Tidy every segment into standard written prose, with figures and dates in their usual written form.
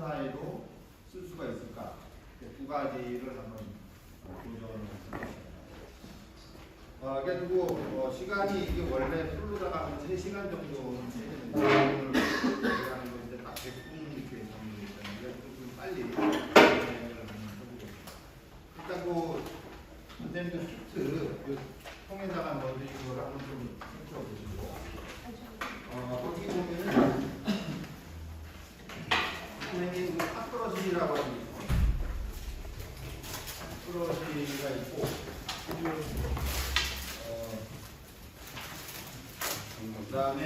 하나에도 쓸 수가 있을까? 두 가지를 한번 도전을 해보겠습니다. 그래가지고 시간이 이게 원래 풀로다가 한 3시간 정도는 되는데 이제 딱 100분 이렇게 정도 있잖아요. 좀 빨리 진행을 해보겠습니다. 일단 선생님들 시트 통에다가 넣어주신 걸 한번 좀 살펴보시고 거기 보면은 선생님 핫브러시라고 하는 게 있어요. 핫브러시가 있고 그 다음에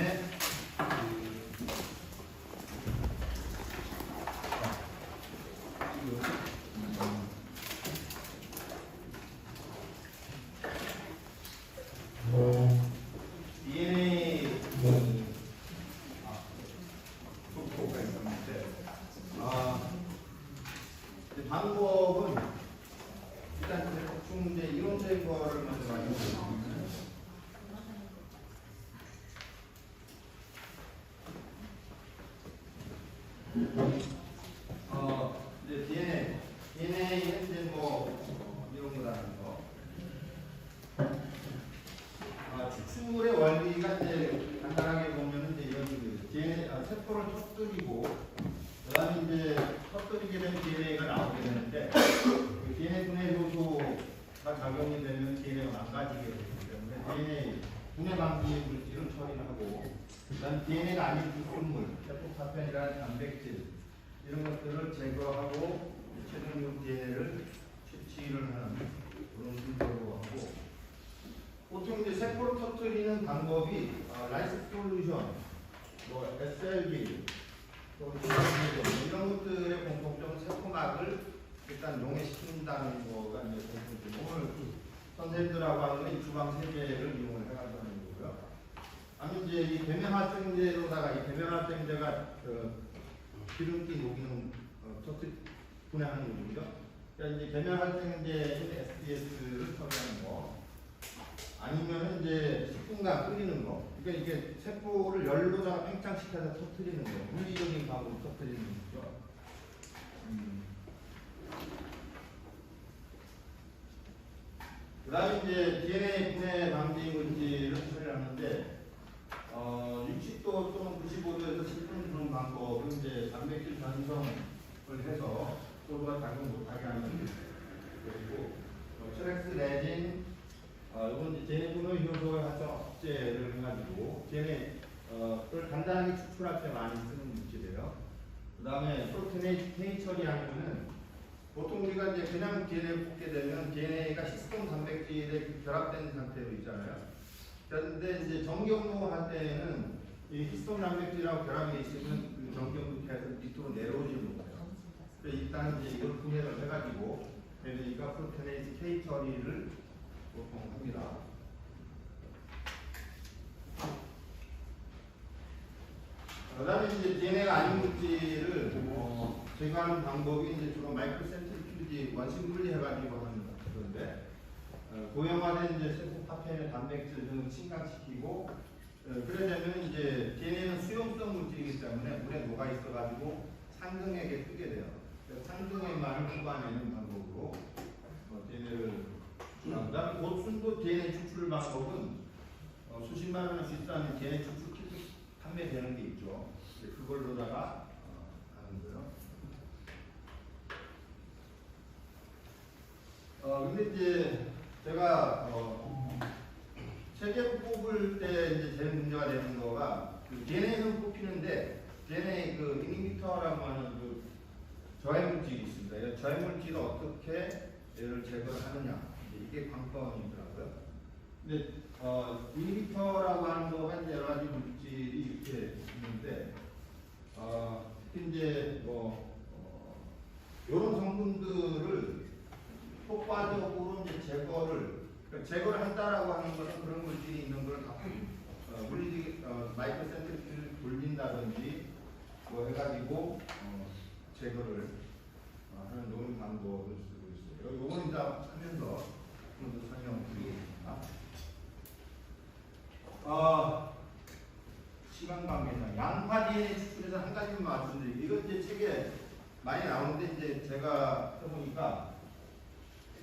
DNA 속도가 있었는데 방법은 일단 대충 이제 이론적인 거를 먼저 많이 보면 이제 DNA는 이제 이런 거라는 거. 추출의 원리가 이제 간단하게 보면은 이제 이런 DNA 세포를 터뜨리고 그다음에 이제 터뜨리게 되면 DNA가 나오게 되는데 그 DNA 분해 효소가 작용이 되면 DNA가 망가지게 되기 때문에 DNA 분해 방지 물질을 처리하고 그다음 DNA가 아닌 구성물, 세포 파편이라는 단백질 이런 것들을 제거하고 최종용 DNA를 채취를 하는 그런 순서로 하고 보통 이제 세포를 터뜨리는 방법이 라이스 솔루션, SLB, 이런 것들의 공통점은 세포막을 일단 용해시킨다는 거가 이제 공통점. 오늘 선생님들하고 하는 건 이 주방 세제를 이용을 해가지고 하는 거고요. 아니 이제 이 계면활성제로다가 이 계면활성제가 기름기 녹이는 분해하는 거죠. 그러니까 이제 계면활성제인 SDS를 처리하는 거. 아니면 이제 10분간 끓이는 거. 그러니까 이게 세포를 열로다가 팽창시켜서 터뜨리는 거예요. 물리적인 방법으로 터뜨리는 거죠. 그 다음에 이제 DNA 분해 방지 물질을 처리하는데 60도 또는 95도에서 10분 주는 방법은 이제 단백질 변성을 해서 소도가 작용 못하게 하는 것이고 트렉스 레진 이건 이제 DNA 분해 효소의 활성 억제를 해가지고 DNA를 간단하게 추출할 때 많이 쓰는 물질이에요. 그 다음에 프로테이네이즈 처리하면은 보통 우리가 이제 그냥 DNA를 뽑게 되면 DNA가 히스톤 단백질에 결합된 상태로 있잖아요. 그런데 이제 정경로 할 때는 이 히스톤 단백질하고 결합이 있으면 그 정경로에서 밑으로 내려오지 못해요. 그래서 일단 이제 이걸 분해를 해가지고 그러니까 프로테이네이즈 K 처리를 보통 합니다. 그 다음에 이제 DNA가 아닌 물질을 제거하는 방법이 이제 주로 마이크로 센트리퓨지 원심 분리해가지고 하는 건데 고형화된 이제 세포 파편의 단백질 등을 침강시키고 그러려면 이제 DNA는 수용성 물질이기 때문에 물에 녹아 있어가지고 상등액에 뜨게 돼요. 상등액만을 뽑아내는 방법으로 DNA를 그다음에 고순도 DNA 추출 방법은 수십만 원에 비싼 DNA 추출 키트 판매되는 게 있죠. 그걸로다가 하는 거예요. 근데 이제 제가 세제를 뽑을 때 이제 제일 문제가 되는 거가 DNA는 뽑히는데 DNA 그 이니비터라고 하는 그 저해물질이 있습니다. 이 저해물질을 어떻게 얘를 제거를 하느냐 이게 관건이더라고요. 근데 이니비터라고 하는 거가 이제 여러 가지 물질이 이렇게 있는데 특히 이제 이런 성분들을 효과적으로 이제 제거를 한다라고 하는 것은 그런 물질이 있는 걸 갖고 물리적 마이크로 센트리퓨지를 돌린다든지 해가지고 제거를 하는 좋은 방법을 쓰고 있어요. 이건 이제 하면서 좀 더 설명드리겠습니다. 시간 관계상 양파 DNA 추출에서 한 가지만 말씀드릴게요. 이건 이제 책에 많이 나오는데 이제 제가 해보니까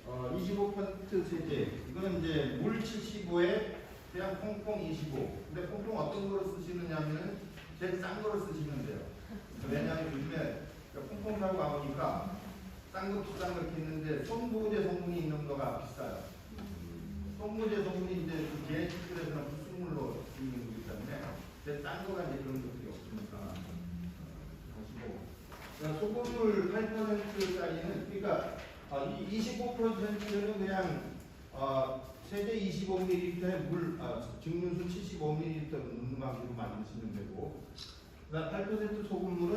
25% 세제 이거는 이제 물 75에 그냥 콩콩 25. 근데 콩콩 어떤 거로 쓰시느냐면은 제일 싼 거로 쓰시면 돼요. 왜냐하면 요즘에 콩콩 사고 가보니까 싼 거 비싼 거 이렇게 있는데 손보호제 성분이 있는 거가 비싸요. 손보호제 성분이 이제 기내식물에서는 불순물로 있는 거기 때문에 제일 싼 거가 이제 그런 것들이 없으니까 보시고 소금물 8%짜리는 그러니까 이 25%는 그냥 세제 25ml에 물 증류수 75ml 넣는 방식으로 만드시면 되고, 그다음 8% 소금물은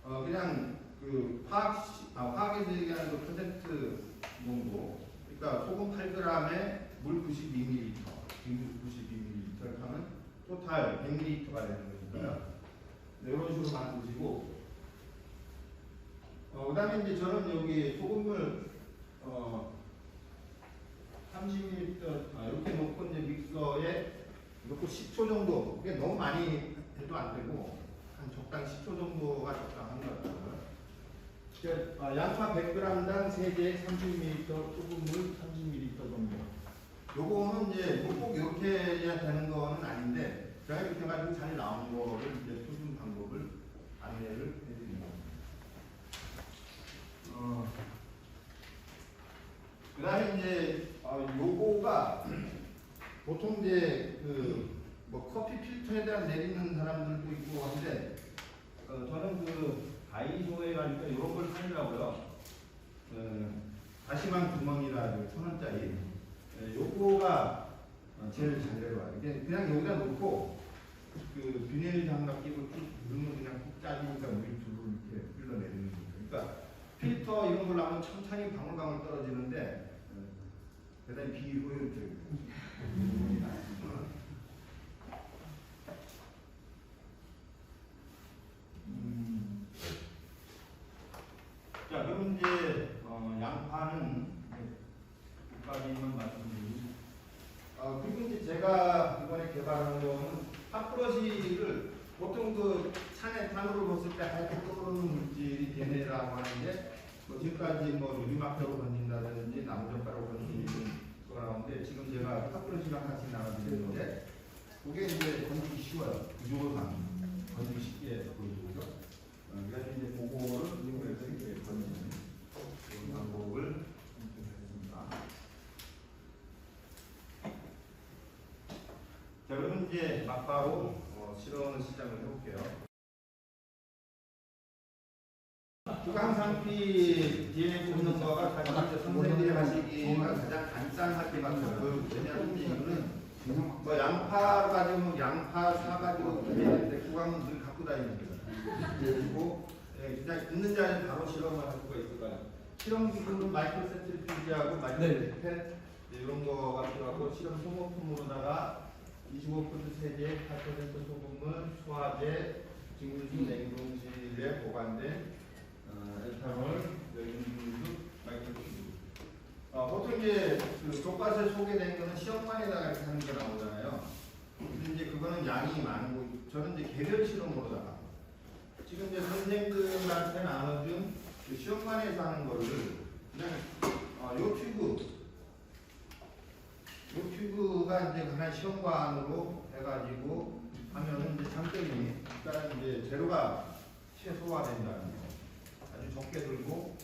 그냥 그 화학에서 얘기하는 그 퍼센트 정도. 그러니까 소금 8g에 물 92ml, 증류수 92ml 하면 토탈 100ml가 되는 거니까요. 네, 이런 식으로 만드시고, 그다음에 이제 저는 여기 소금물 30ml 이렇게 놓고 이제 믹서에 넣고 10초 정도. 이게 너무 많이 해도 안 되고 한 적당 10초 정도가 적당한 것 같아요. 양파 100g당 세제 30ml, 소금물 30ml 정도. 요거는 이제 꼭 이렇게 해야 되는 거는 아닌데 제가 이렇게 해가지고 잘 나오는 거를 이제 표준 방법을 안내를 해드립니다. 그 다음에 이제 요거가 보통 이제 뭐 커피 필터에 대한 내리는 사람들도 있고 한데 저는 다이소에 가니까 이런 걸 팔더라고요. 다시마 구멍이라 1,000원짜리 요거가 제일 잘 내려와요. 이게 그냥 여기다 놓고 비닐 장갑 끼고 쭉 누르면 그냥 푹 짜지니까 물이 줄을 이렇게 흘러내리는 거예요. 그러니까 필터 이런 걸로 하면 천천히 방울방울 떨어지는데 대단히 비효율적이고 자, 그럼 이제 양파는 여기까지만 말씀드리고 그리고 이제 제가 이번에 개발한 거는 핫브러시를 보통 산으로 봤을 때 하얗게 떠오르는 물질이 DNA라고 하는데 지금까지 유리막대로 건진다든지 나무젓가락으로 건지는 거가 나오는데 지금 제가 핫브러시랑 같이 나눠드렸는데 그게 이제 건지기 쉬워요. 구조상 건지기 쉽게 보여주고요. 그래서 이제 그거를 이용해서 이렇게 건지는 그런 방법을 했습니다. 자, 그러면 이제 막바로 실험을 시작을 해볼게요. 구강상피 DNA 뽑는 거가 사실 선생님이 하시기가 가장 간단하게 맞춰요. 왜냐하면 이거는 양파 가지고 양파 사 가지고 되는데 구강은 늘 갖고 다니는 거예요. 그리고 그냥 있는 자리에 바로 실험을 할 수가 있어요. 실험 기구는 마이크로 센트리퓨지하고 마이크로 피펫 이런 거가 필요하고 실험 소모품으로다가 25% 세제, 8% 소금물, 소화제, 증류수 냉동실에 보관된 에탄올, 냉동수, 마이크로피드. 보통 이제 교과서에 소개된 거는 시험관에다가 이렇게 하는 거 나오잖아요. 근데 이제 그거는 양이 많고 저는 이제 개별 실험으로다가 지금 이제 선생님들한테 나눠준 시험관에서 하는 거를 그냥 요 튜브가 이제 하나의 시험관으로 해가지고 하면은 이제 장점이 일단 이제 재료가 최소화된다는 거. 아주 적게 들고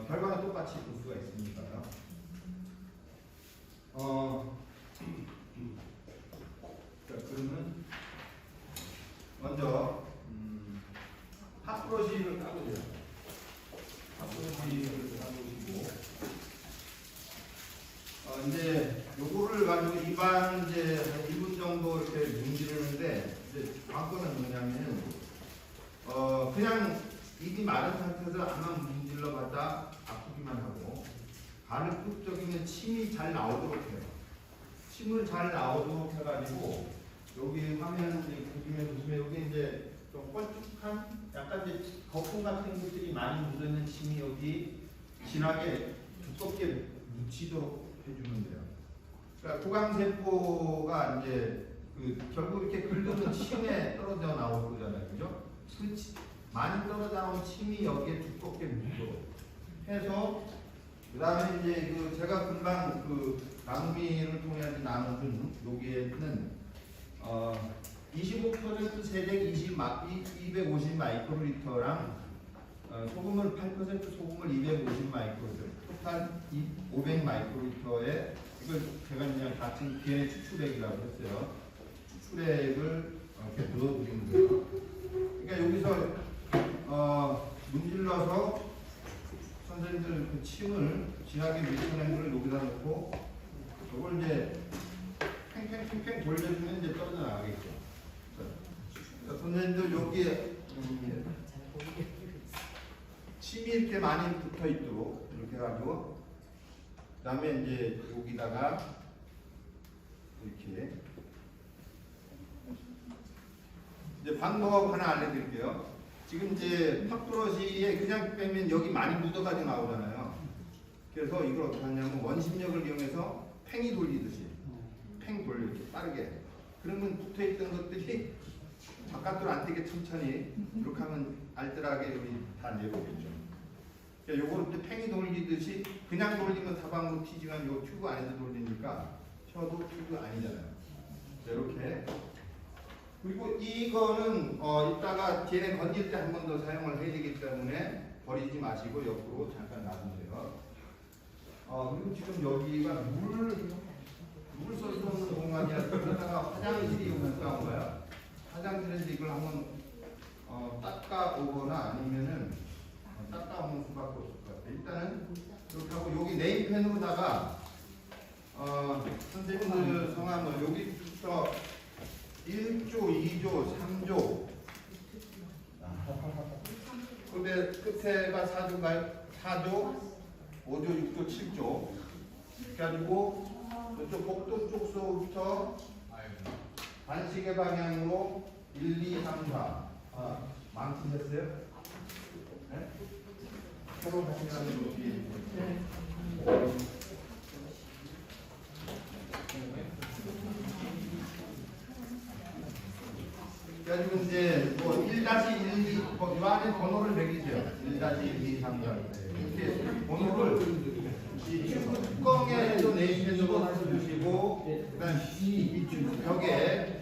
결과는 똑같이 볼 수가 있으니까요. 자, 그러면 먼저 핫브러시를 까보세요. 핫브러시를 까보시고 이제 요거를 가지고 입안 이제 1분 정도 이렇게 문지르는데 이제 관건은 뭐냐면 그냥 입이 마른 상태에서 안만 문질러봤자 아프기만 하고 간을 꾹 적이면 침이 잘 나오도록 해요. 침을 잘 나오도록 해가지고 여기 화면 보시면 여기 이제 좀 뻘쭉한 약간 이제 거품 같은 것들이 많이 묻어있는 침이 여기 진하게 두껍게 묻히도록 해주면 돼요. 그러니까 구강세포가 이제 결국 이렇게 긁으면 침에 떨어져 나올 거잖아요, 그죠? 많이 떨어져 나온 침이 여기에 두껍게 묻어. 해서 그다음에 이제 그 제가 금방 그 나무미를 통해 나눈 여기에는 25% 세제 250 마이크로리터랑 소금을 8% 소금을 250 마이크로리터 토탈 500 마이크로리터에 이걸 제가 그냥 같은 DNA 추출액이라고 했어요. 추출액을 이렇게 넣어드리는 거예요. 그러니까 여기서 문질러서 선생님들 그 침을 진하게 밀쳐낸 걸 여기다 넣고 이걸 이제 팽팽팽팽 돌려주면 이제 떨어져 나가겠죠. 자, 선생님들 여기에 침이 이렇게 많이 붙어 있도록 이렇게 해가지고 그다음에 이제 여기다가 이렇게 이제 방법 하나 알려드릴게요. 지금 이제 팝브러시에 그냥 빼면 여기 많이 묻어가지고 나오잖아요. 그래서 이걸 어떻게 하냐면 원심력을 이용해서 팽이 돌리듯이 팽 돌려 이렇게 빠르게. 그러면 붙어있던 것들이 바깥으로 안 튀게 천천히 이렇게 하면 알뜰하게 여기 다 내려오겠죠. 그러니까 요거를 팽이 돌리듯이 그냥 돌리면 사방으로 튀지만 요 튜브 안에서 돌리니까 펴도 튜브 아니잖아요. 이렇게. 그리고 이거는 이따가 DNA 건질 때 한 번 더 사용을 해야 되기 때문에 버리지 마시고 옆으로 잠깐 놔두세요. 그리고 지금 여기가 물 쏟는 공간이라서 그러다가 화장실이 가까운 거야. 화장실에서 이걸 한번 닦아오거나 아니면은 닦아오는 수밖에 없을 것 같아요. 일단은 이렇게 하고 여기 네임펜으로다가 선생님들 성함을 여기부터 1조, 2조, 3조 근데 끝에가 4조인가요? 4조, 5조, 6조, 7조 그래가지고 이쪽 복도 쪽서부터 반시계 방향으로 1, 2, 3, 4 망치셨어요? 네? 새로 하시는 분이 그래가지고 이제 뭐 1-1, 2, 이 안에 번호를 매기세요. 1-1, 2, 3, 4 이렇게 번호를 이 튜브 뚜껑에도 네임펜으로 주시고 그다음 이 벽에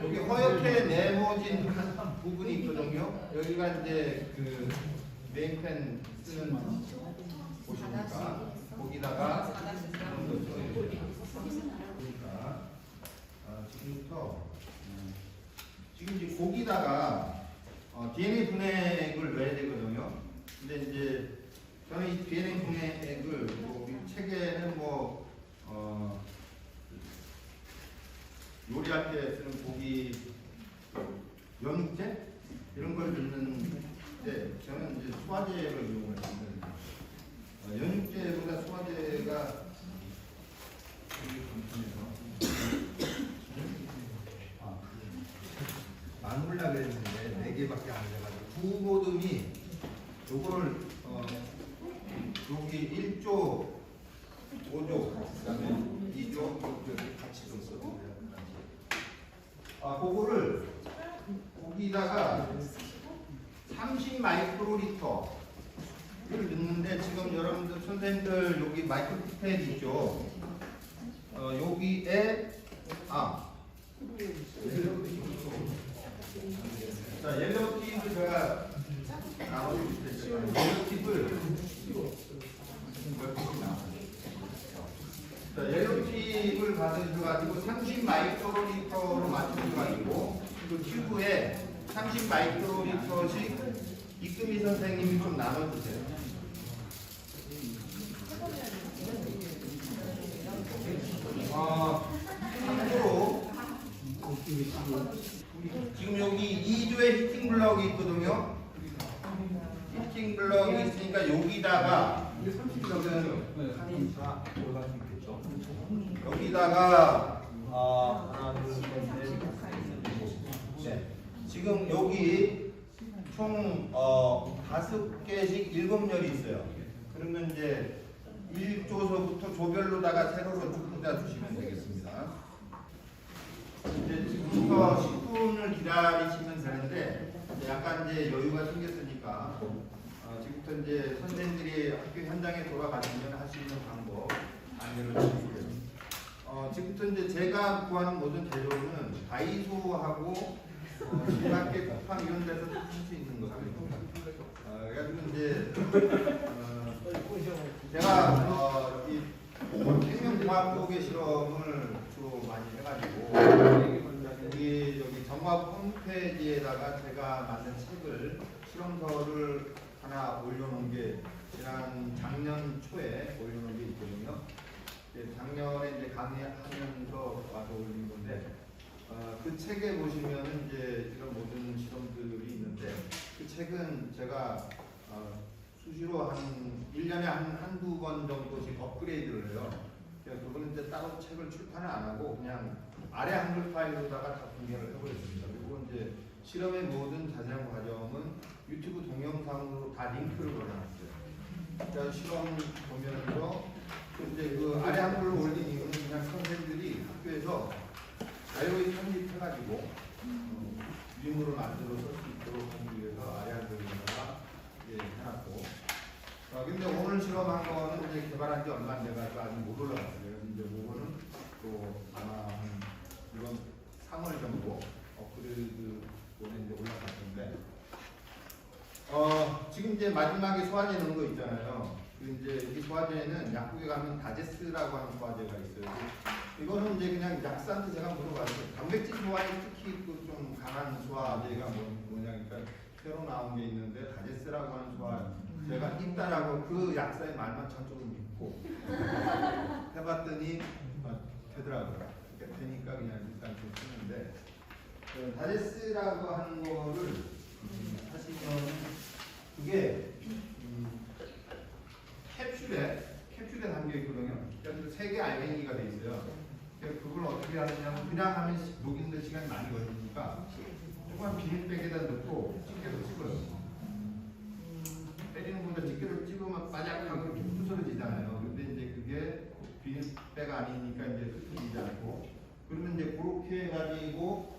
여기 허옇게 네모진 한 부분이 있거든요. 여기가 이제 그 네임펜 쓰는 곳이니까 거기다가 그러니까 지금부터 지금 이제 거기다가 DNA 분해액을 넣어야 되거든요. 근데 이제 저는 이 DNA 분해액을 이 책에는 요리할 때 쓰는 고기 연육제 이런 걸 넣는데 저는 이제 소화제를 이용을 했습니다. 연육제보다 소화제가 나눌라 그랬는데 4개밖에 안 돼가지고 구모듬이 요거를 여기 1조 5조 그다음에 2조 같이 좀 써주세요. 그거를 거기다가 30 마이크로리터를 넣는데 지금 여러분들 선생님들 여기 마이크로피펜 있죠. 여기에 자, 옐로우팁을 제가 나눠드릴 옐로우팁을 자, 옐로우팁을 받으셔가지고 30 마이크로리터로 맞춰가지고 그 튜브에 30 마이크로리터씩 이금희 선생님이 좀 나눠주세요. 참고로 지금 여기 2조의 히팅 블럭이 있거든요. 히팅 블럭이 있으니까 여기다가 여기다가 하나, 둘, 셋, 넷. 지금 여기 총 5개씩 7열이 있어요. 그러면 이제 1조서부터 조별로다가 세로로 쭉 꽂아주시면 되겠습니다. 이제 지금부터 10분을 기다리시면 되는데 약간 이제 여유가 생겼으니까 지금부터 이제 선생님들이 학교 현장에 돌아가시면 할 수 있는 방법 안내를 드리고요. 지금부터 이제 제가 구하는 모든 재료는 다이소하고 신학계 쿠팡 이런 데서 할 수 있는 것들. 그래가지고 이제 제가 이 생명공학국의 실험을 주로 많이 해가지고 여기 정과학 홈페이지에다가 제가 만든 책을 실험서를 하나 올려놓은 게 작년 초에 올려놓은 게 있거든요. 작년에 이제 강의하면서 와서 올린 건데 그 책에 보시면은 이제 이런 모든 실험들이 있는데 그 책은 제가 수시로 한 1년에 한두 번 정도씩 업그레이드를 해요. 그거는 이제 따로 책을 출판을 안 하고 그냥 아래 한글 파일로다가 다 공개를 해버렸습니다. 그리고 이제 실험의 모든 자세한 과정은 유튜브 동영상으로 다 링크를 걸어놨어요. 그러니까 실험 보면서 이제 그 아래 한글로 올린 이유는 그냥 선생님들이 학교에서 자유로이 편집해가지고 유인물을 만들어 쓸 수 있도록 하기 위해서 아래 한글에다가 해놨고. 근데 오늘 실험한 거는 이제 개발한 지 얼마 안 돼가지고 아직 못 올라갔어요. 이제 그거는 또 아마 이번 3월 정도 업그레이드 오늘 이제 올라갔는데 지금 이제 마지막에 소화제 넣은 거 있잖아요. 이제 이 소화제는 약국에 가면 다제스라고 하는 소화제가 있어요. 이거는 이제 그냥 약사한테 제가 물어봤어요. 단백질 소화에 특히 그 좀 강한 소화제가 뭐냐니까 새로 나온 게 있는데 다제스라고 하는 소화제가 있다라고 그 약사의 말만 저쪽으로 믿고 해봤더니 되더라고요. 그러니까 되니까 그냥 일단 좀 쓰는데 다제스라고 하는 거를 하시면 그게 캡슐에 담겨 있거든요. 그래서 3개 알갱이가 돼 있어요. 그걸 어떻게 하느냐면 그냥 하면 녹이는 시간이 많이 걸리니까 조그만 비닐백에다 넣고 집게로 찍어요. 때리는 것보다 집게로 찍으면 바짝하고 이렇게 부서지잖아요. 근데 이제 그게 비닐백 아니니까 이제 흩어지지 않고 그러면 이제 그렇게 해가지고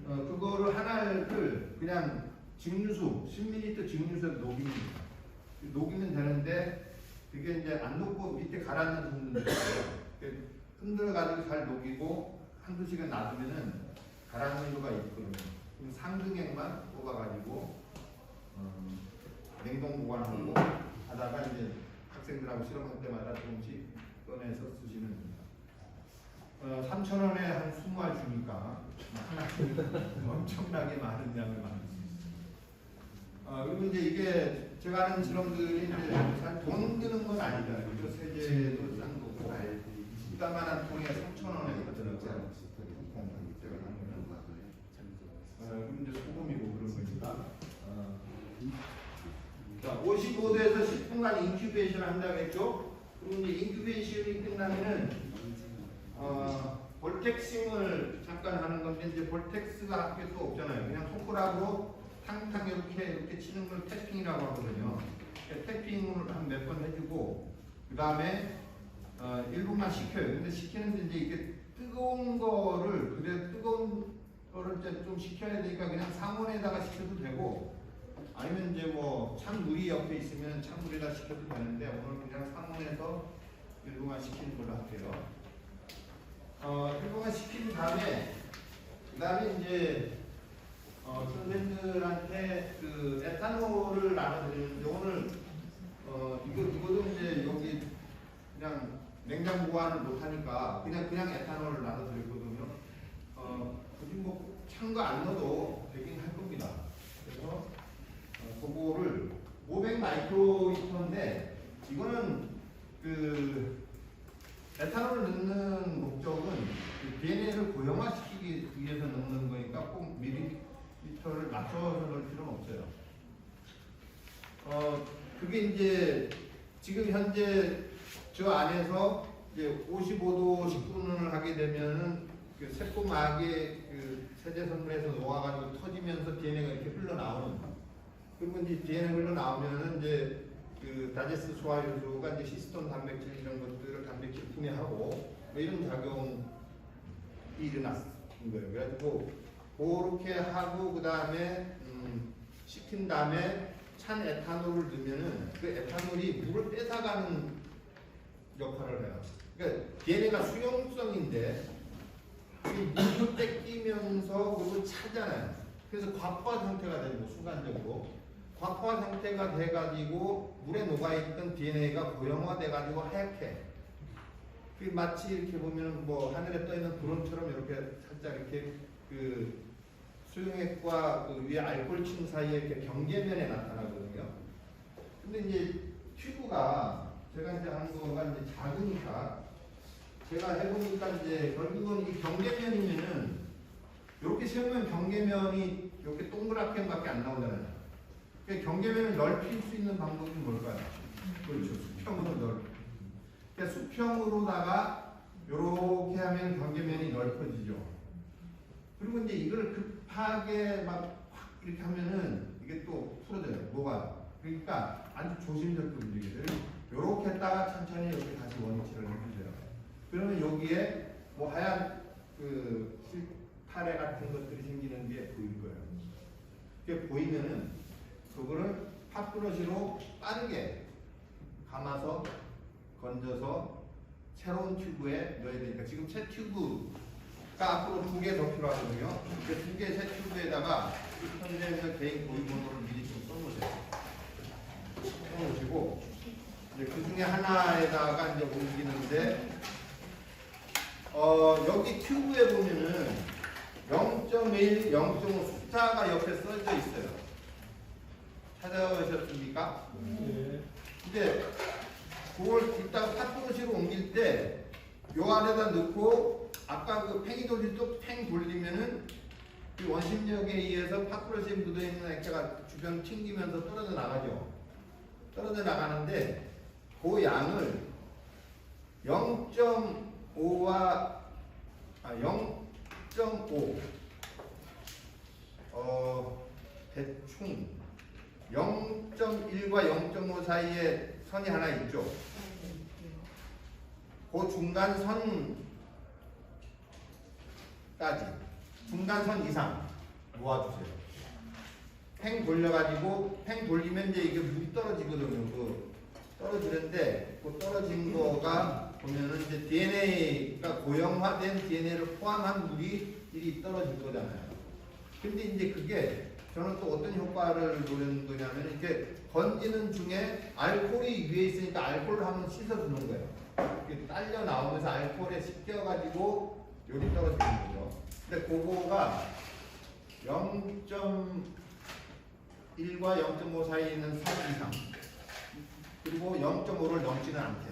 그거를 하나를 그냥 증류수 10ml 증류수에 녹이면 되는데 그게 이제 안 녹고 밑에 가라앉는 부분이 있어요. 흔들어가지고 잘 녹이고 한두 시간 놔두면은 가라앉는 거가 있거든요. 그럼 상등액만 뽑아가지고 냉동 보관하고 하다가 이제 학생들하고 실험할 때마다 조금씩 꺼내서 쓰시면 됩니다. 3,000원에 한 20알 주니까 엄청나게 많은 양을 만들 수 있어요. 그리고 이제 이게 제가 하는 실험들이 이제 돈 드는 건 아니잖아요. 그죠? 세제도 싼 거고 알지. 이따만한 통에 3,000원에 있더라고요. 그럼 이제 소금이고 그런 거니까. 자, 55도에서 10분간 인큐베이션을 한다고 했죠. 그리고 이제 인큐베이션이 끝나면은 볼텍싱을 잠깐 하는 건데 이제 볼텍스가 학교에 또 없잖아요. 그냥 손가락으로 탕탕 이렇게 치는 걸 태핑이라고 하거든요. 태핑을 한 몇 번 해주고 그 다음에 1분만 식혀요. 근데 식히는데 이제 이게 뜨거운 거를 좀 식혀야 되니까 그냥 상온에다가 식혀도 되고 아니면 이제 뭐 찬물이 옆에 있으면 찬물에다 식혀도 되는데 오늘 그냥 상온에서 1분만 식히는 걸로 할게요. 1분만 식힌 다음에 그 다음에 이제 선생님들한테 그 에탄올을 나눠드리는데 오늘 이거도 이제 여기 그냥 냉장 보관을 못하니까 그냥 에탄올을 나눠드렸거든요. 굳이 뭐 찬 거 안 넣어도 되긴 할 겁니다. 그래서 그거를 500 마이크로리터인데 이거는 그 에탄올을 넣는 목적은 그 DNA를 고형화시키기 위해서 넣는 거니까 꼭 밀리리터를 맞춰서 넣을 필요는 없어요. 그게 이제 지금 현재 저 안에서 이제 55도 식분을 하게 되면은 그 세포막에 그 세제 선물에서 녹아가지고 터지면서 DNA가 이렇게 흘러나오는. 그리고 이제 DNA 흘러나오면은 이제 그 다제스 소화 요소가 이제 히스톤 단백질 이런 것들을 단백질 분해하고 뭐 이런 작용이 일어났는 거예요. 그래가지고 그렇게 하고 그 다음에 식힌 다음에 찬 에탄올을 넣으면은 그 에탄올이 물을 뺏어가는 역할을 해요. 그러니까 DNA가 수용성인데 물을 뺏기면서 그걸 차잖아요. 그래서 과부하 상태가 되는 거 순간적으로 과부하 상태가 돼가지고 물에 녹아있던 DNA가 고형화돼가지고 하얗게 그 마치 이렇게 보면은 뭐 하늘에 떠 있는 구름처럼 이렇게 살짝 이렇게 그 수용액과 그 위에 알코올층 사이에 이렇게 경계면에 나타나거든요. 근데 이제 튜브가 제가 이제 하는 거가 이제 작으니까 제가 해보니까 이제 결국은 이 경계면이면은 이렇게 세우면 경계면이 이렇게 동그랗게밖에 안 나오잖아요. 그러니까 경계면을 넓힐 수 있는 방법이 뭘까요? 그렇죠. 수평으로 넓. 그러니까 수평으로다가 이렇게 하면 경계면이 넓어지죠. 그리고 이제 이걸 급하게 막 확 이렇게 하면은 이게 또 풀어져요. 뭐가? 그러니까 아주 조심스럽게 움직여요. 이렇게 했다가 천천히 이렇게 다시 원위치를 해주세요. 그러면 여기에 뭐 하얀 그 실타래 같은 것들이 생기는 게 보일 거예요. 그게 보이면은 그거를 팥브러시로 빠르게 감아서 건져서 새로운 튜브에 넣어야 되니까 지금 새 튜브가 앞으로 2개 더 필요하거든요. 그 2개 새 튜브에다가 현재에서 개인 고유번호를 미리 좀 써놓으시고 이제 그 중에 하나에다가 이제 옮기는데 여기 튜브에 보면은 0.1, 0.5 숫자가 옆에 써져 있어요. 찾아오셨습니까? 네. 이제 그걸 이따가 팥브러시로 옮길 때 요 안에다 넣고 아까 그 팽이 돌릴 때 팽 돌리면은 그 원심력에 의해서 팥브러시에 묻어있는 액체가 주변 튕기면서 떨어져 나가죠. 떨어져 나가는데 그 양을 0.5와 0.5 대충 0.1과 0.5 사이에 선이 하나 있죠. 그 중간선까지 중간선 이상 모아주세요. 팽 돌려가지고 팽 돌리면 이제 이게 물이 떨어지거든요. 그 떨어지는데 그 떨어진 거가 보면은 이제 DNA가 고형화된 DNA를 포함한 물이 일이 떨어질 거잖아요. 근데 이제 그게 저는 또 어떤 효과를 노리는 거냐면 이렇게 건지는 중에 알코올이 위에 있으니까 알코올을 한번 씻어주는 거예요. 이렇게 딸려 나오면서 알코올에 씻겨가지고 여기 떨어지는 거죠. 근데 그거가 0.1과 0.5 사이에 있는 선 이상 그리고 0.5를 넘지는 않게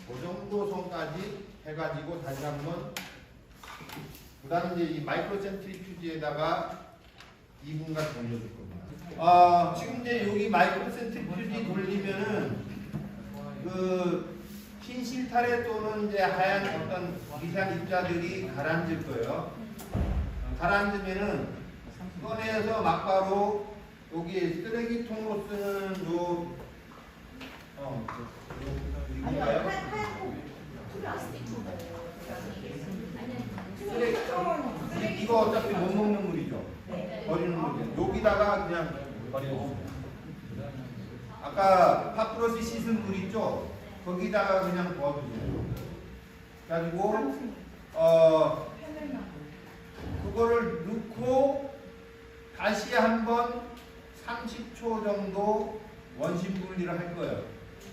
그 정도 선까지 해가지고 다시 한번 그 다음에 이제 이 마이크로 센트리퓨지에다가 2분간 돌려줄 겁니다. 지금 이제 여기 마이크로 센트리퓨지 돌리면은 그 흰 실타래 또는 이제 하얀 어떤 미세한 입자들이 가라앉을 거예요. 가라앉으면은 꺼내서 막바로 여기 쓰레기통으로 쓰는 요 이건가요? 이거 어차피 못 먹는 물이죠. 버리는 물이죠. 여기다가 그냥 버리고 아까 팥브러시 씻은 물 있죠? 거기다가 그냥 부어주세요. 그래가지고 그거를 넣고 다시 한번 30초 정도 원심 분리를 할 거예요.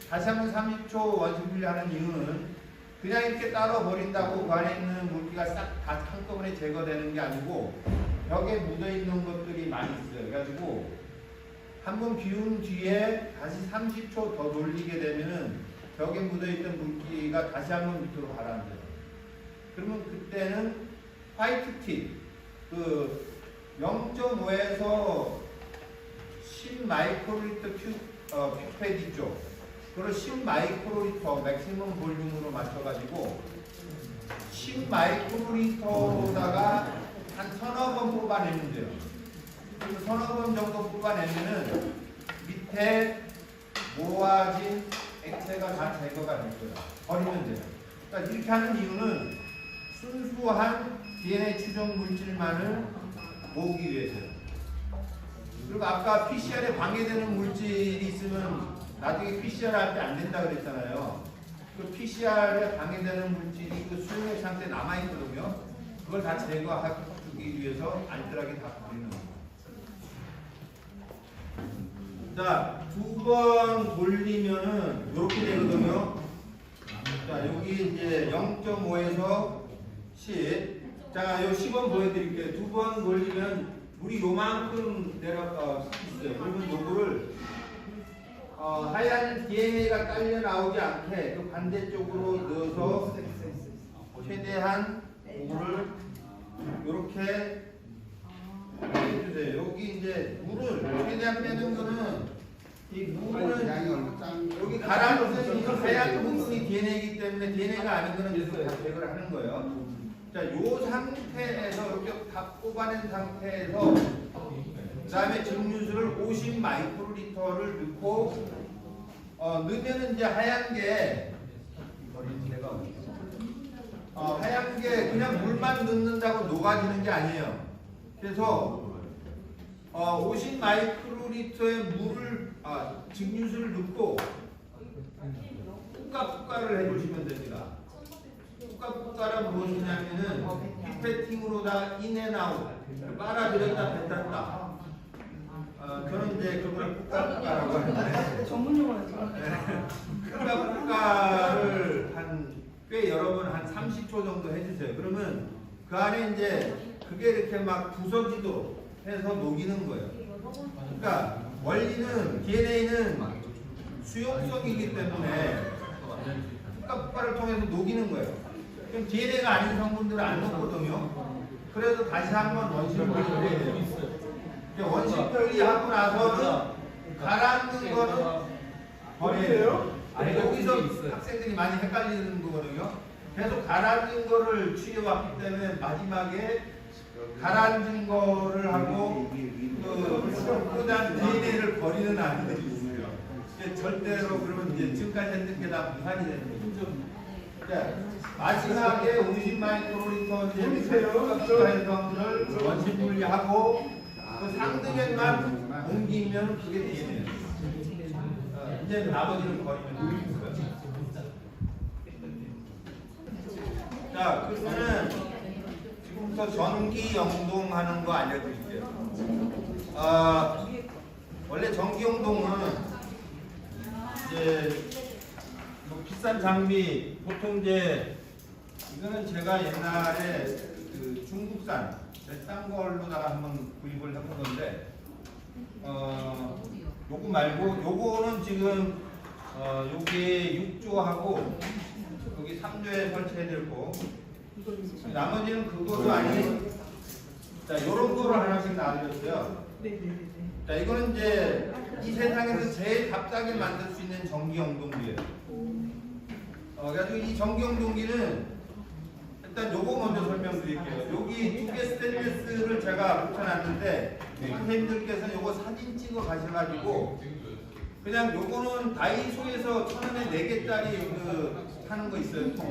다시 한번 30초 원심 분리하는 이유는 그냥 이렇게 따로 버린다고 그 안에 있는 물기가 싹 다 한꺼번에 제거되는 게 아니고 벽에 묻어 있는 것들이 많이 있어요. 그래가지고 한번 비운 뒤에 다시 30초 더 돌리게 되면은 벽에 묻어있던 물기가 다시 한번 밑으로 가라앉아요. 그러면 그때는 화이트 팁, 그 0.5에서 10 마이크로리터 퓨패드 있죠. 그걸 10 마이크로리터 맥시멈 볼륨으로 맞춰가지고 10 마이크로리터로다가 한 서너 번 뽑아내면 돼요. 그래서 서너 번 정도 뽑아내면은 밑에 모아진 액체가 다 제거가 될 거예요. 버리면 돼요. 그러니까 이렇게 하는 이유는 순수한 DNA 추정 물질만을 모으기 위해서요. 그리고 아까 PCR에 방해되는 물질이 있으면 나중에 PCR 할 때 안 된다 그랬잖아요. 그 PCR에 방해되는 물질이 그 수용액 상태에 남아있거든요. 그걸 다 제거하기 위해서 안전하게 다 버리는 거예요. 자, 2번 돌리면은 이렇게 되거든요. 자, 여기 이제 0.5에서 10. 자, 요 10원 보여드릴게요. 2번 돌리면 물이 요만큼 있어요. 그러면 요거를 하얀 DNA가 딸려 나오지 않게 그 반대쪽으로 넣어서 최대한 물을 이렇게 해주세요. 여기 이제 물을 최대한 빼는 거는 이 물은 여기 가라앉은 이 하얀 부분이 DNA이기 때문에 DNA가 아닌 거는 계속 다 제거를 하는 거예요. 자, 요 상태에서 이렇게 다 뽑아낸 상태에서 그 다음에 증류수를 50 마이크로리터를 넣고 넣으면은 이제 하얀 게 하얀 게 그냥 물만 넣는다고 녹아지는 게 아니에요. 그래서 50 마이크로리터의 물을 증류수를 넣고 꾹가꾹가를 해주시면 됩니다. 꾹가꾹가란 무엇이냐면은 피페팅으로다 인앤아웃 빨아들였다 뱉었다. 저는 이제 그걸 꾹가꾹가라고 하는데 전문 용어였죠. 꾹가꾹가를 꽤 여러 번 한 30초 정도 해주세요. 그러면 그 안에 이제 그게 이렇게 막 부서지도록 해서 녹이는 거예요. 그러니까 원리는 DNA는 수용성이기 때문에 꾹가꾹가를 통해서 녹이는 거예요. 그럼 DNA가 아닌 성분들은 안 녹거든요. 그래서 다시 한번 원심 분리해야 돼요. 원심 분리하고 나서는 가라앉는 거는 버려요. 여기서 학생들이 많이 헷갈리는 거거든요. 계속 가라앉은 거를 취해왔기 때문에 마지막에 가라앉은 거를 하고 그다음 DNA를 버리는 아이들이 있어요. 절대로 그러면 이제 지금까지 했던 게 다 무산이 되는 거죠. 마지막에 50 마이크로리터 해성을 원심 분리하고 그 상등액만 옮기면 그게 DNA예요. 이제 나머지는 버리면 되는 거예요. 자, 그러면은 지금부터 전기 영동하는 거 알려드릴게요. 원래 전기 영동은 이제 뭐 비싼 장비, 보통 이제 이거는 제가 옛날에 그 중국산 싼 걸로다가 한번 구입을 해본 건데, 요거 말고 요거는 지금 여기 6조하고 여기 3조에 설치해야 되고, 나머지는 그것도 아닌 자 요런 거를 하나씩 나눠줬어요. 자, 이거는 이제 이 세상에서 제일 값싸게 만들 수 있는 전기용동기예요. 그래가지고 이 전기용동기는 일단 요거 먼저 설명드릴게요. 여기 2개 스테인리스를 제가 붙여놨는데 선생님들께서 요거 사진 찍어 가셔가지고 그냥 요거는 다이소에서 1,000원에 4개짜리 그 하는 거 있어요. 통.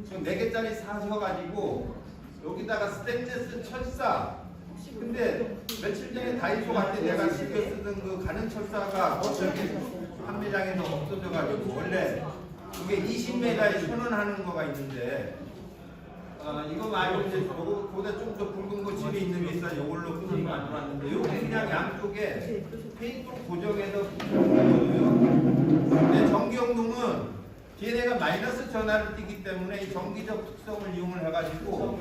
지금 4개짜리 사셔가지고 여기다가 스테인리스 철사. 근데 며칠 전에 다이소 갈 때 내가 신경 쓰던 그 가는 철사가 어떻게 판매장에서 없어져가지고 원래 이게 20m에 1,000원 하는 거가 있는데 이거 말고 이제 그거보다 좀 더 굵은 거 집에 있는 게 있어. 이걸로 끈을 만들었는데 요거 그냥 양쪽에 페인트로 고정해서 붙여놓은 거예요. 근데 전기용동은 DNA가 마이너스 전하를 띠기 때문에 이 전기적 특성을 이용을 해가지고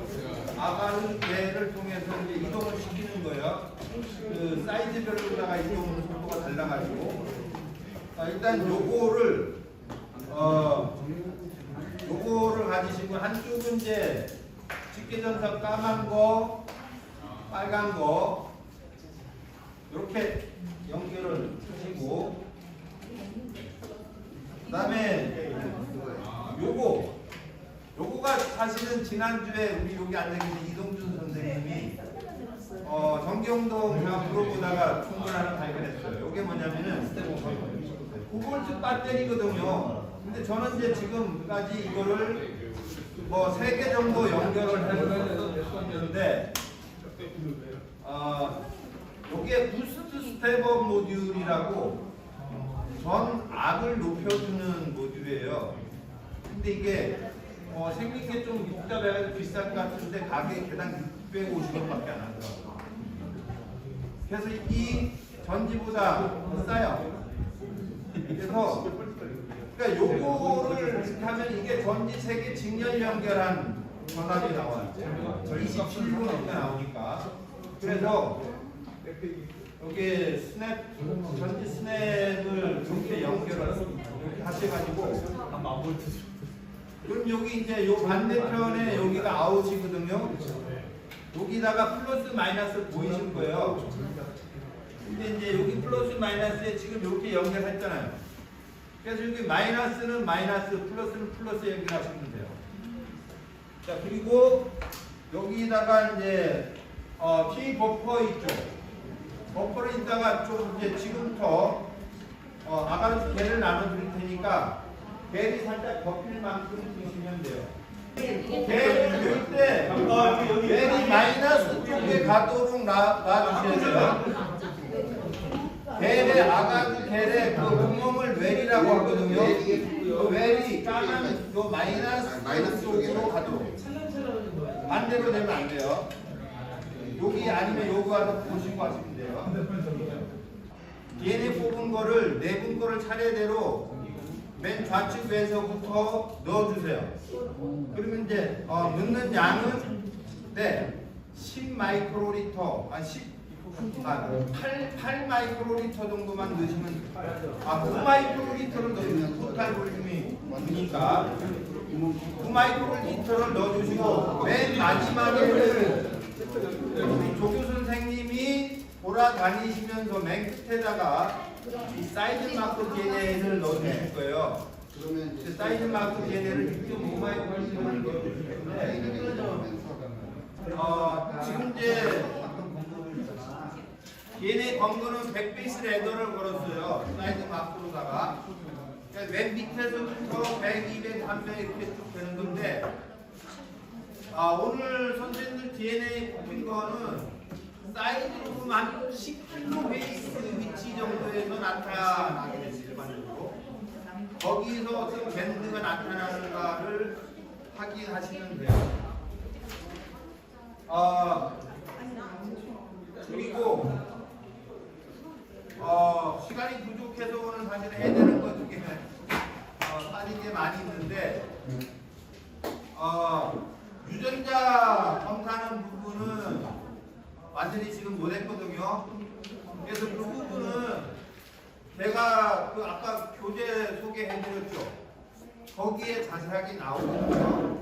아가르게를 통해서 이제 이동을 시키는 거예요. 그 사이즈별로다가 이동 속도가 달라가지고 일단 요거를 가지시고 한쪽은 이제 직계전선 까만 거, 빨간 거 이렇게 연결을 하시고 그 다음에 요거가 사실은 지난주에 우리 여기 앉아계신 이동준 선생님이 전기용동 물어보다가 충분하는 발견했어요. 요게 뭐냐면은 9V 배터리거든요. 근데 저는 이제 지금까지 이거를 뭐 3개 정도 연결을 했었는데 이게 부스트 스텝업 모듈이라고 전 악을 높여주는 모듈이에요. 근데 이게 생긴 게 좀 복잡해서 비쌀 것 같은데 가격이 개당 650원밖에 안 하더라고요. 그래서 이 전지보다 더 싸요. 그래서 그러니까 요거를 하면 이게 전지 세개 직렬 연결한 전압이 나와요. 27V 나오니까. 그래서 여기 스냅 전지 스냅을 이렇게 연결을 이렇게 하셔가지고 그럼 여기 이제 요 반대편에 여기가 아웃이거든요. 여기다가 플러스 마이너스 보이실 거예요. 근데 이제 여기 플러스 마이너스에 지금 이렇게 연결했잖아요. 그래서 여기 마이너스는 마이너스, 플러스는 플러스 연결하시면 돼요. 자, 그리고 여기다가 이제 P 버퍼 있죠. 버퍼를 이따가 좀 이제 지금부터 아가로 개를 나눠 드릴 테니까 벨이 살짝 덮일 만큼 드시면 돼요. 벨 때 벨이 마이너스 쪽에 가도록 놔주셔야 돼요. 벨의 아가도 벨의 그 구멍을 웰이라고 하거든요. 그 웰이 까만 요 마이너스 쪽으로 가도록. 반대로 되면 안 돼요. 여기 아니면 요거 와서 보시고 하시면 돼요. DNA 뽑은 거를 내분 거를 차례대로 맨 좌측 배에서부터 넣어주세요. 그러면 이제 넣는 양은 10 마이크로리터, 8 마이크로리터 정도만 넣으시면 9 마이크로리터를 넣으면 토탈 볼륨이 많으니까 9 마이크로리터를 넣어주시고 맨 마지막에는 조교 선생님이 돌아다니시면서 맨 끝에다가 이 사이드 마크 DNA를 넣어주실 거예요. 그러면 사이드 마크 DNA를 6.5 마이크로를 넣어주실 건데 지금 이제 DNA 검거는 100베이스 레더를 걸었어요. 사이드 마크로다가 맨 밑에서부터 100, 200, 300 이렇게 쭉 되는 건데 오늘 선생님들 DNA 뽑힌 거는 사이즈로 한 10kg 베이스 위치 정도에서 나타나게 됐어요. 일반적으로 거기서 어떤 밴드가 나타나는가를 확인하시면 돼요. 그리고 시간이 부족해서 오늘 사실 해야 되는 것 중에 빠진 게 많이 있는데 유전자 검사하는 부분은 완전히 지금 못했거든요. 그래서 그 부분은 제가 그 아까 교재 소개해드렸죠. 거기에 자세하게 나오거든요.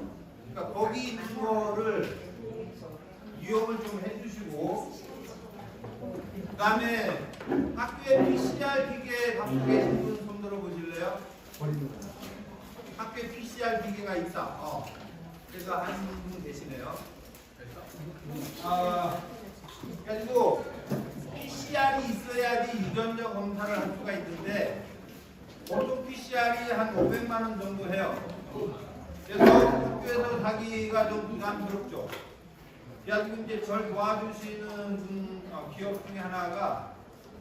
그러니까 거기 있는 거를 이용을 좀 해주시고, 그 다음에 학교에 PCR 기계 갖고 계신 분 손 들어보실래요? 학교에 PCR 기계가 있다. 그래서 한 분 계시네요. 그리고 PCR이 있어야지 유전자 검사를 할 수가 있는데 보통 PCR이 한 500만 원 정도 해요. 그래서 학교에서 사기가 좀 부담스럽죠. 지금 이제 절 도와주시는 기업 중에 하나가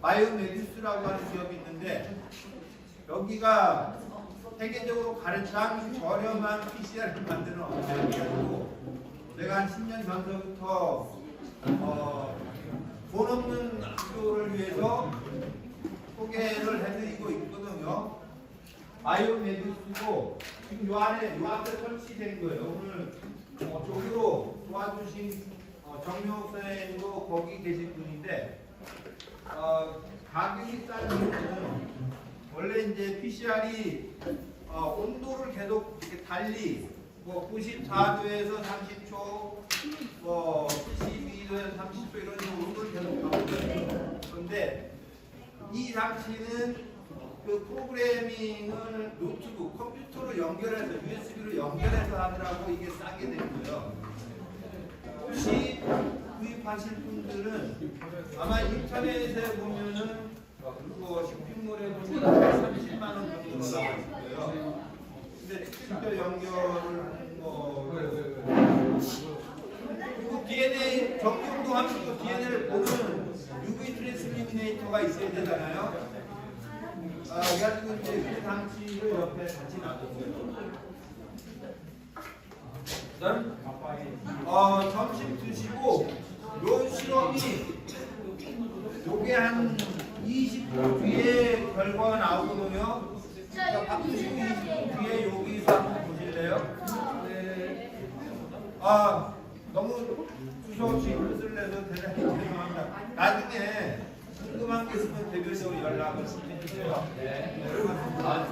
바이오메디스라고 하는 기업이 있는데 여기가 세계적으로 가장 저렴한 PCR을 만드는 업체이고 내가 한 10년 전서부터 돈 없는 학교를 위해서 소개를 해드리고 있거든요. 바이오메디스고 지금 요 안에 요 앞에 설치된 거예요. 오늘 쪽으로 도와주신 정명욱 선생님도 거기 계신 분인데 가격이 싼 이유는 원래 이제 PCR이 온도를 계속 이렇게 달리 94도에서 30초, 72도에서 30초 이런 식으로 온도를 계속 바꾸거든요. 그런데 이 장치는 그 프로그래밍을 노트북, 컴퓨터로 연결해서 USB로 연결해서 하느라고 이게 싸게 된 거예요. 혹시 구입하실 분들은 아마 인터넷에 보면은 쇼핑몰에 보면 30만 원 정도 나왔을 거예요. 근데 특별 연결을 그리고 DNA 정경도 함수 DNA를 보는 UV 트랜스리미네이터가 있어야 되잖아요. 그래가지고 이제 그 장치를 옆에 같이 놔뒀어요. 그다음 점심 드시고 요 실험이 요게 한 20분 뒤에 결과가 나오거든요. 그러니까 밥 드시고 20분 뒤에 여기서 한번 보실래요? 너무 두서없이 뜻을 내서 대단히 죄송합니다. 나중에 궁금한 게 있으면 대별적으로 연락을 해주세요. 네, 고맙습니다.